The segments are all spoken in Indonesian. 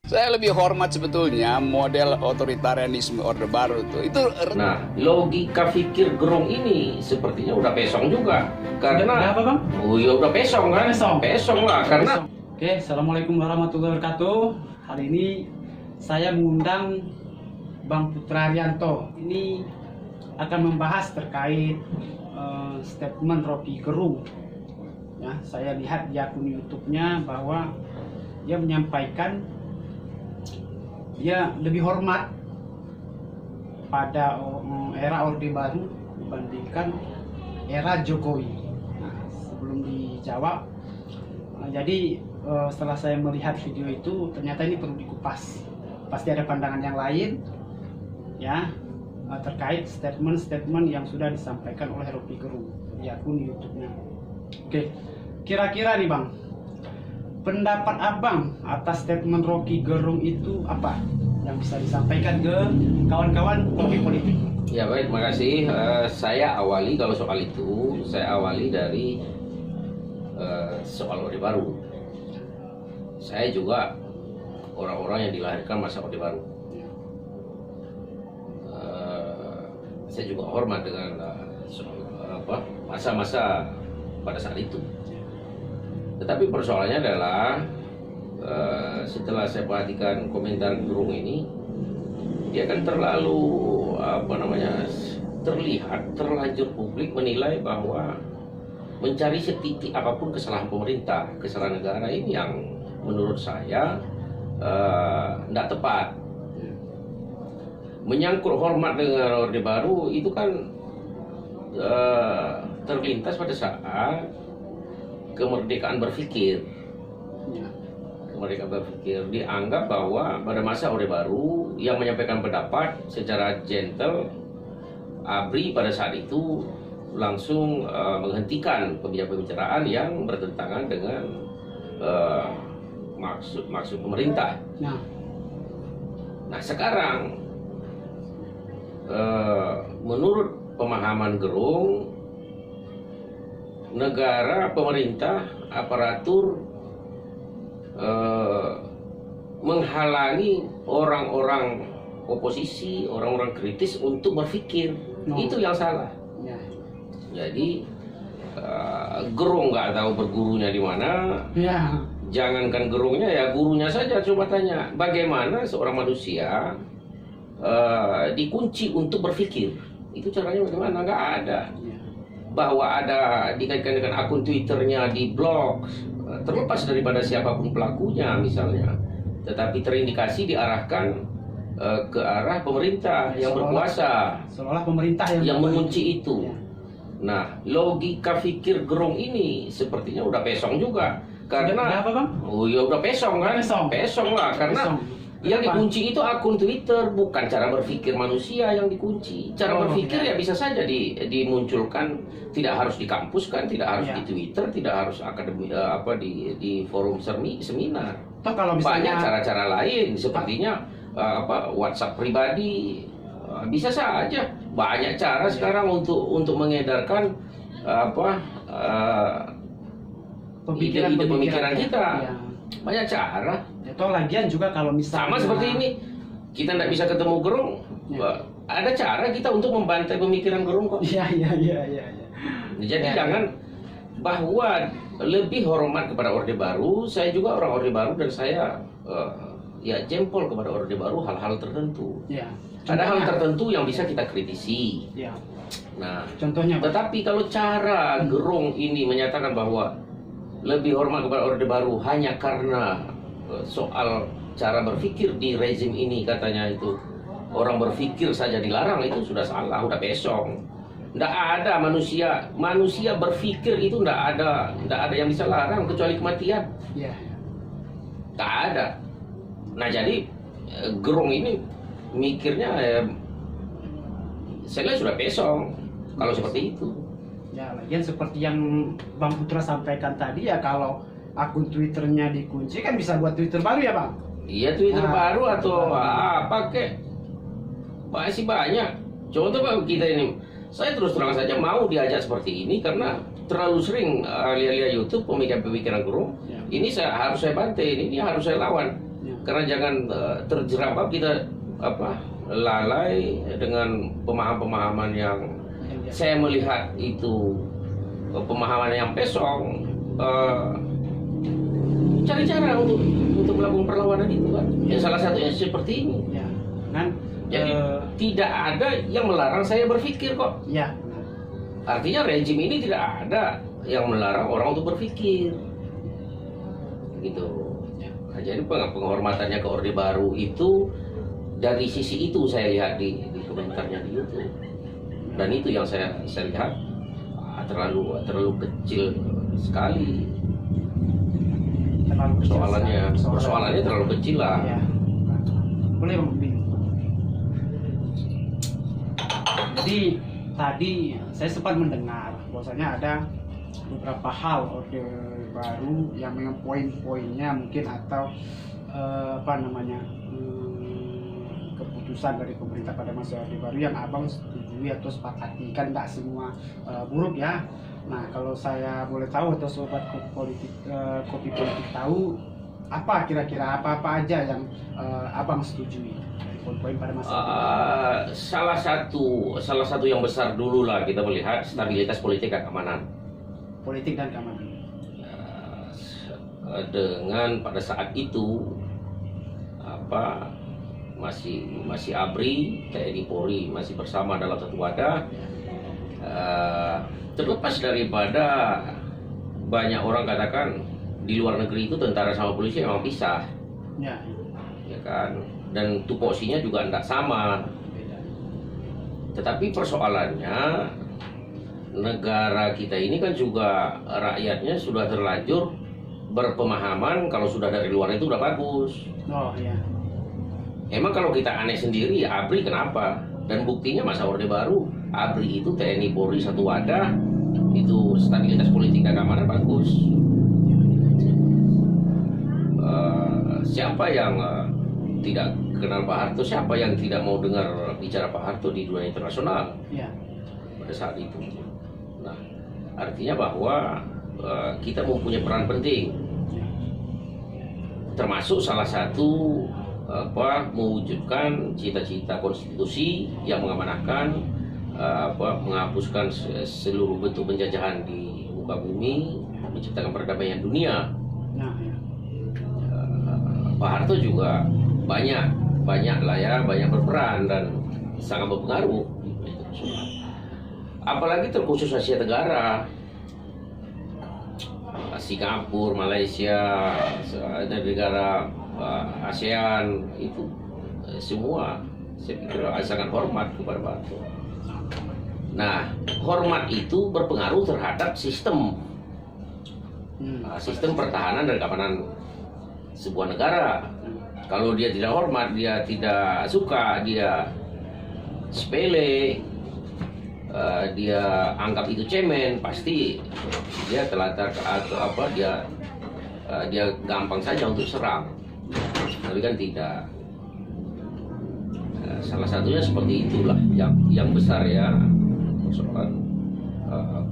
Saya lebih hormat sebetulnya model otoritarianisme Orde Baru itu. Nah, logika pikir Gerung ini sepertinya udah pesong juga. Karena apa, Bang? Oh ya udah pesong kan? Pesong lah karena. Oke, assalamualaikum warahmatullahi wabarakatuh. Hari ini saya mengundang Bang Putra Arianto. Ini akan membahas terkait statement Rocky Gerung. Ya, saya lihat di akun YouTube-nya bahwa dia menyampaikan dia lebih hormat pada era Orde Baru dibandingkan era Jokowi. Nah, sebelum dijawab, jadi setelah saya melihat video itu ternyata ini perlu dikupas. Pasti ada pandangan yang lain, ya, terkait statement-statement yang sudah disampaikan oleh Rocky Gerung di akun YouTube-nya. Oke, kira-kira nih Bang, pendapat Abang atas statement Rocky Gerung itu apa yang bisa disampaikan ke kawan-kawan kopi politik? Ya baik, makasih. Saya awali kalau soal itu, saya awali dari soal Orde Baru. Saya juga orang-orang yang dilahirkan masa Orde Baru. Saya juga hormat dengan masa-masa pada saat itu. Tetapi persoalannya adalah setelah saya perhatikan komentar Gerung ini, dia kan terlalu terlihat terlanjur publik menilai bahwa mencari setitik apapun kesalahan pemerintah, kesalahan negara ini yang menurut saya tidak tepat. Menyangkut hormat dengan Orde Baru itu kan terlintas pada saat kemerdekaan berpikir. Kemerdekaan berpikir dianggap bahwa pada masa Orde Baru yang menyampaikan pendapat secara gentle, ABRI pada saat itu langsung menghentikan pembicaraan yang bertentangan dengan maksud pemerintah. Nah sekarang menurut pemahaman Gerung, negara, pemerintah, aparatur menghalangi orang-orang oposisi, orang-orang kritis untuk berpikir. Itu yang salah. Jadi Gerung nggak tahu bergurunya di mana. Jangankan Gerungnya, ya gurunya saja coba tanya, bagaimana seorang manusia dikunci untuk berpikir? Itu caranya bagaimana? Nggak ada. Bahwa ada dikaitkan dengan akun Twitternya di blog, terlepas daripada siapapun pelakunya misalnya, tetapi terindikasi diarahkan ke arah pemerintah yang berkuasa, seolah pemerintah yang mengunci itu. Nah, logika pikir Gerung ini sepertinya udah pesong juga. Karena apa, Bang? Oh ya udah pesong kan? Pesong lah, karena yang dikunci itu akun Twitter, bukan cara berpikir manusia yang dikunci. Cara berpikir ya bisa saja dimunculkan, tidak harus di kampus kan, tidak harus di Twitter, tidak harus akademi di forum seminar. Kalau banyak cara-cara lain, sepertinya WhatsApp pribadi, bisa saja. Banyak cara sekarang untuk mengedarkan pemikiran kita. Banyak cara. Atau lagian juga kalau misalnya sama seperti ini, kita tidak bisa ketemu Gerung, ada cara kita untuk membantai pemikiran Gerung kok. Iya. Jadi jangan bahwa lebih hormat kepada Orde Baru. Saya juga orang Orde Baru dan saya jempol kepada Orde Baru hal-hal tertentu. Ada hal tertentu yang bisa kita kritisi. Nah, contohnya. Tetapi kalau cara Gerung ini menyatakan bahwa lebih hormat kepada Orde Baru hanya karena soal cara berpikir di rezim ini, katanya itu orang berpikir saja dilarang, itu sudah salah, udah pesong. Nggak ada manusia berpikir itu nggak ada yang bisa larang kecuali kematian. Nggak ada. Nah jadi Gerung ini mikirnya saya lihat sudah pesong kalau seperti itu. Lagian seperti yang Bang Putra sampaikan tadi, ya kalau akun Twitternya dikunci kan bisa buat Twitter baru ya Bang? Iya, Twitter baru atau apa kek, masih banyak. Contoh Bang, kita ini, saya terus terang saja mau diajak seperti ini karena terlalu sering lihat YouTube pemikiran-pemikiran Gerung. Ini harus saya bantai, ini harus saya lawan. Karena jangan terjerembab kita lalai dengan pemahaman-pemahaman yang saya melihat itu pemahaman yang pesong. Cari cara untuk melakukan perlawanan itu kan. Ya salah satunya seperti ini. Ya, kan? Jadi tidak ada yang melarang saya berpikir kok. Ya. Artinya rejim ini tidak ada yang melarang orang untuk berpikir. Gitu. Nah, jadi penghormatannya ke Orde Baru itu dari sisi itu saya lihat di komentarnya di YouTube. Dan itu yang saya lihat terlalu kecil sekali. Persoalannya terlalu kecil lah. Ya. Boleh Bang Bin. Jadi tadi saya sempat mendengar bahwasanya ada beberapa hal Orde Baru yang memang poin-poinnya mungkin atau keputusan dari pemerintah pada masa Orde Baru yang abang setujui atau sepakati, kan tidak semua buruk ya. Nah, kalau saya boleh tahu atau sobat kopi politik tahu, apa kira-kira apa aja yang abang setujui dari poin-poin pada masa salah satu yang besar dulu lah kita melihat stabilitas politik dan keamanan. Politik dan keamanan. Dengan pada saat itu masih ABRI, TNI Polri masih bersama dalam satu wadah. Terlepas daripada banyak orang katakan di luar negeri itu tentara sama polisi memang pisah, ya kan, dan tupoksinya juga tidak sama. Tetapi persoalannya negara kita ini kan juga rakyatnya sudah terlanjur berpemahaman kalau sudah dari luar itu udah bagus. Oh iya. Emang kalau kita aneh sendiri ya ABRI kenapa? Dan buktinya masa Orde Baru ABRI itu TNI Polri satu wadah, itu stabilitas politik dan keamanan bagus. Siapa yang tidak kenal Pak Harto? Siapa yang tidak mau dengar bicara Pak Harto di dunia internasional? Ya. Pada saat itu. Nah, artinya bahwa kita mempunyai peran penting, termasuk salah satu mewujudkan cita-cita konstitusi yang mengamanahkan menghapuskan seluruh bentuk penjajahan di muka bumi, menciptakan perdamaian dunia. Nah, ya. Pak Harto juga banyak lah ya, banyak berperan dan sangat berpengaruh. Apalagi terkhusus Asia Tenggara, Singapura, Malaysia, negara ASEAN itu semua saya pikir sangat hormat kepada Pak Harto. Nah, hormat itu berpengaruh terhadap sistem pertahanan dan keamanan sebuah negara. Kalau dia tidak hormat, dia tidak suka, dia sepele, dia anggap itu cemen, pasti dia terlantar atau dia gampang saja untuk serang. Tapi kan tidak. Salah satunya seperti itulah yang besar ya, persoalan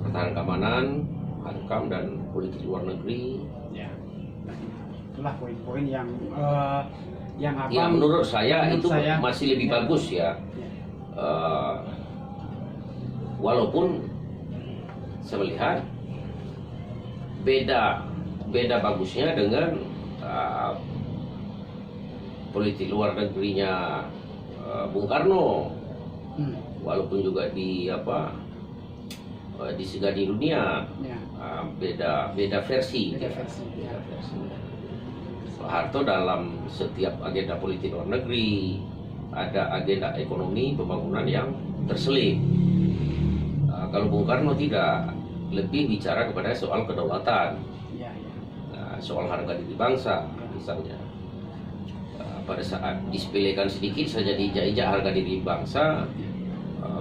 pertahanan keamanan, hankam dan politik luar negeri. Ya. Itulah poin-poin yang abang, ya menurut saya itu masih lebih bagus ya. Walaupun saya melihat beda bagusnya dengan politik luar negerinya Bung Karno, walaupun juga disegani dunia, ya. beda versi. Pak Harto dalam setiap agenda politik luar negeri ada agenda ekonomi pembangunan yang terselip. Kalau Bung Karno tidak, lebih bicara kepada soal kedaulatan, soal harga diri bangsa misalnya. Pada saat disepelekan sedikit saja diinjak-injak harga diri bangsa,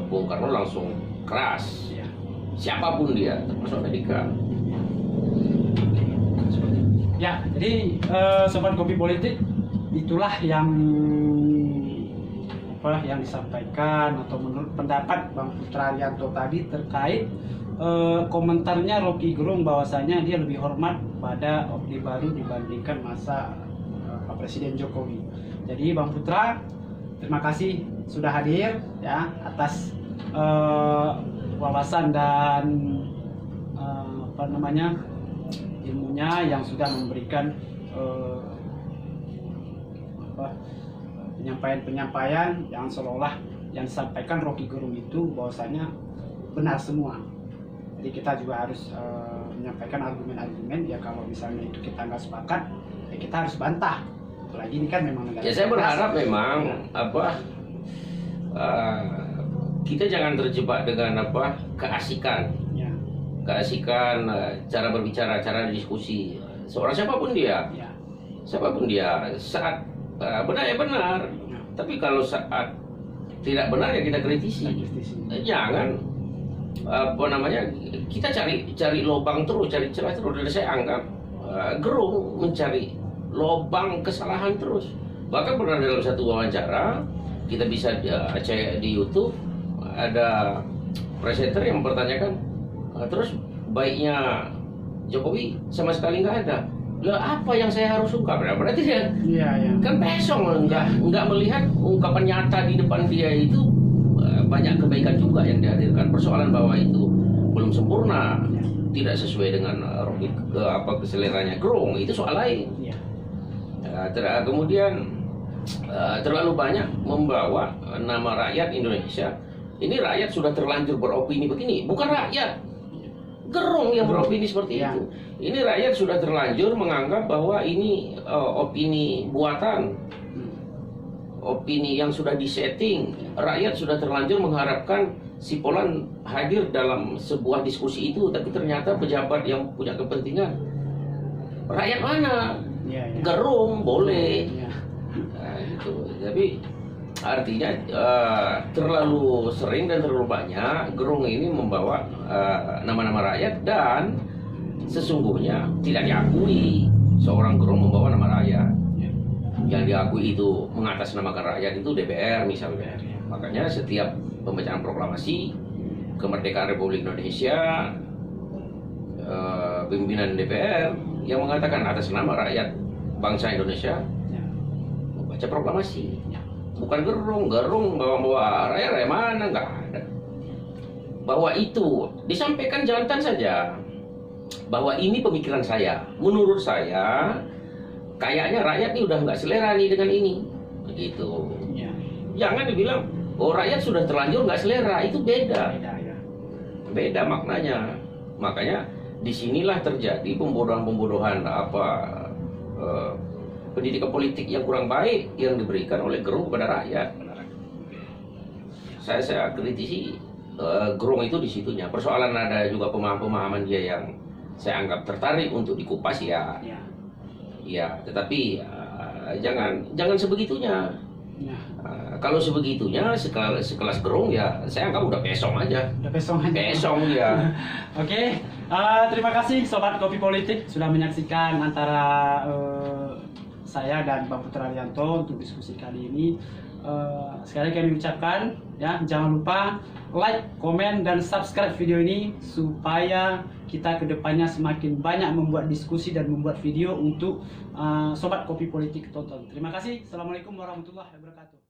Bung Karno langsung keras, siapapun dia, termasuk Amerika. Ya, jadi sobat kopi politik, itulah yang disampaikan atau menurut pendapat Bang Putra Arianto tadi terkait komentarnya Rocky Gerung bahwasanya dia lebih hormat pada Orde Baru dibandingkan masa Bapak Presiden Jokowi. Jadi Bang Putra, terima kasih sudah hadir ya atas wawasan dan ilmunya yang sudah memberikan penyampaian yang seolah-olah yang disampaikan Rocky Gerung itu bahwasanya benar semua. Jadi kita juga harus menyampaikan argumen-argumen ya, kalau misalnya itu kita nggak sepakat ya kita harus bantah. Apalagi ini kan memang negara. Ya saya berharap memang kita jangan terjebak dengan keasikan, keasikan cara berbicara, cara diskusi. Seorang siapapun dia, saat benar ya benar. Tapi kalau saat tidak benar ya kita kritisi. Jangan kita cari lubang terus, cari celah terus. Dan saya anggap Gerung mencari lubang kesalahan terus. Bahkan pernah dalam satu wawancara kita bisa cek di YouTube, ada presenter yang mempertanyakan terus baiknya Jokowi sama sekali nggak ada. Lah apa yang saya harus ungkap? Berarti dia kan pesong, nggak melihat ungkapan nyata di depan dia itu banyak kebaikan juga yang dihadirkan. Persoalan bahwa itu belum sempurna, tidak sesuai dengan keseleranya Gerung, itu soal lain. Kemudian terlalu banyak membawa nama rakyat Indonesia. Ini rakyat sudah terlanjur beropini begini, bukan rakyat Gerung yang beropini seperti itu. Ini rakyat sudah terlanjur menganggap bahwa ini opini buatan, opini yang sudah disetting. Rakyat sudah terlanjur mengharapkan si Polan hadir dalam sebuah diskusi itu, tapi ternyata pejabat yang punya kepentingan. Rakyat mana? Gerung boleh. Nah, itu. Tapi artinya terlalu sering dan terlalu banyak Gerung ini membawa nama-nama rakyat, dan sesungguhnya tidak diakui seorang Gerung membawa nama rakyat. Yang diakui itu mengatasnamakan rakyat itu DPR misalnya. Makanya setiap pembacaan proklamasi kemerdekaan Republik Indonesia, pimpinan DPR yang mengatakan atas nama rakyat bangsa Indonesia membaca proklamasi. Bukan Gerung bawa rakyat mana, nggak ada. Bahwa itu disampaikan jantan saja, bahwa ini pemikiran saya. Menurut saya kayaknya rakyat ini udah nggak selera nih dengan ini, begitu. Jangan dibilang rakyat sudah terlanjur nggak selera, itu beda maknanya. Makanya disinilah terjadi pembodohan pendidikan politik yang kurang baik yang diberikan oleh Gerung kepada rakyat. Saya kritisi Gerung itu di situnya. Persoalan ada juga pemahaman dia yang saya anggap tertarik untuk dikupas ya. Tetapi jangan sebegitunya. Kalau sebegitunya sekelas Gerung ya saya anggap udah pesong aja. Pesong ya. Oke, terima kasih Sobat Kopi Politik sudah menyaksikan antara saya dan Bang Putra Arianto untuk diskusi kali ini. Sekali lagi kami ucapkan ya, jangan lupa like, komen, dan subscribe video ini supaya kita kedepannya semakin banyak membuat diskusi dan membuat video untuk Sobat Kopi Politik tonton. Terima kasih. Assalamualaikum warahmatullahi wabarakatuh.